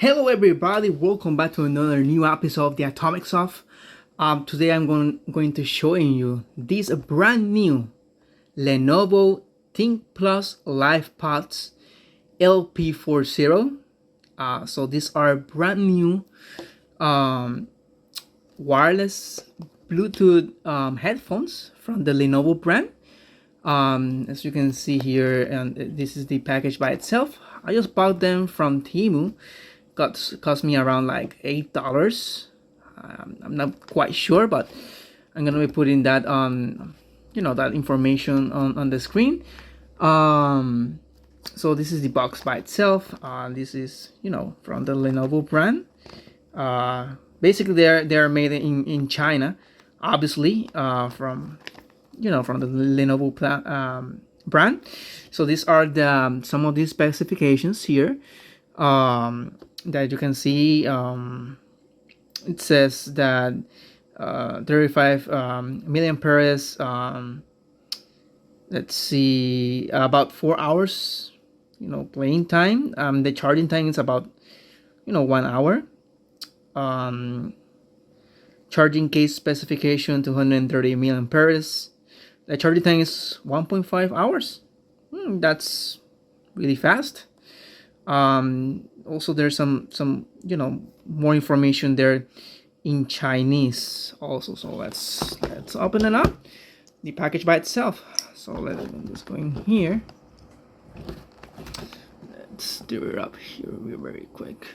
Hello everybody, welcome back to another new episode of TheAtomicsoft. Today I'm going to showing you this brand new Lenovo Thinkplus LP40 LP40. So these are brand new wireless Bluetooth headphones from the Lenovo brand. As you can see here, and this is the package by itself. I just bought them from Temu. Cost me around like $8. I'm not quite sure, but I'm gonna be putting that on, that information on the screen. So this is the box by itself. This is from the Lenovo brand. Basically they're made in China, obviously, from from the Lenovo brand. So these are the some of these specifications here. That you can see. It says that 35 milliamperes. Let's see, about 4 hours playing time. The charging time is about 1 hour. Charging case specification 230 milliamperes. The charging time is 1.5 hours. That's really fast. Also there's some more information there in Chinese also. So let's open it up, the package by itself. So let's just go in here. Let's stir it up here very quick.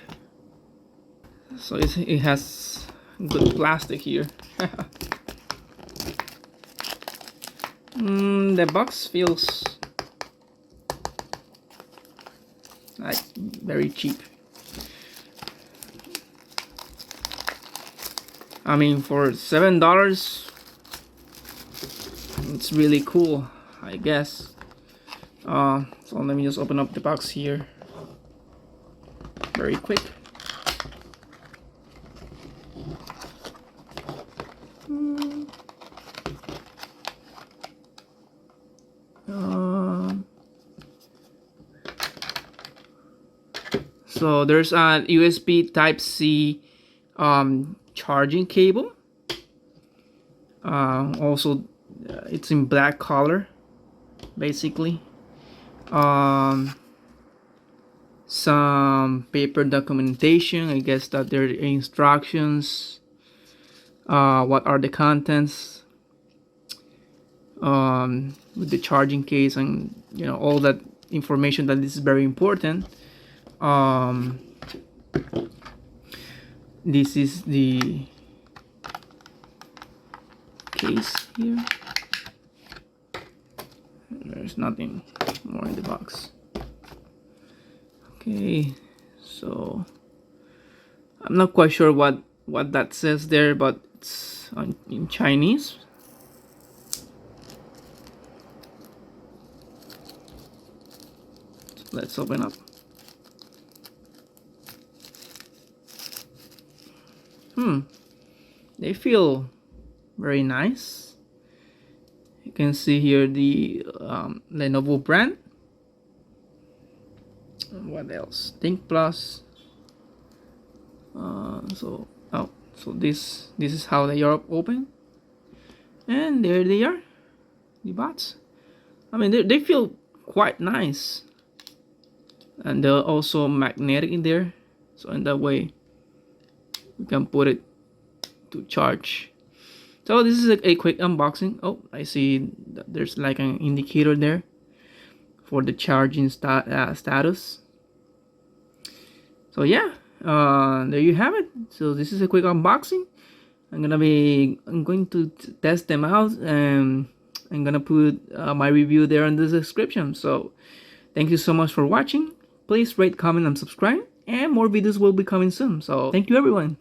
So it has good plastic here. The box feels like very cheap. I mean, for $7, it's really cool, I guess. So let me just open up the box here very quick. So there's a USB Type-C charging cable. Also, it's in black color, basically. Some paper documentation. I guess that there are instructions. What are the contents? With the charging case and all that information that is very important. This is the case here. There's nothing more in the box. Okay, so I'm not quite sure what that says there, but it's in Chinese. So let's open up. They feel very nice. You can see here the Lenovo brand. What else? Thinkplus. So this is how they are open, and there they are, the bots. I mean, they feel quite nice, and they're also magnetic in there, so in that way we can put it to charge. So this is a quick unboxing. Oh, I see that there's like an indicator there for the charging status. So yeah, there you have it. So this is a quick unboxing. I'm going to test them out, and I'm gonna put my review there in the description. So thank you so much for watching. Please rate, comment, and subscribe, and more videos will be coming soon. So thank you everyone.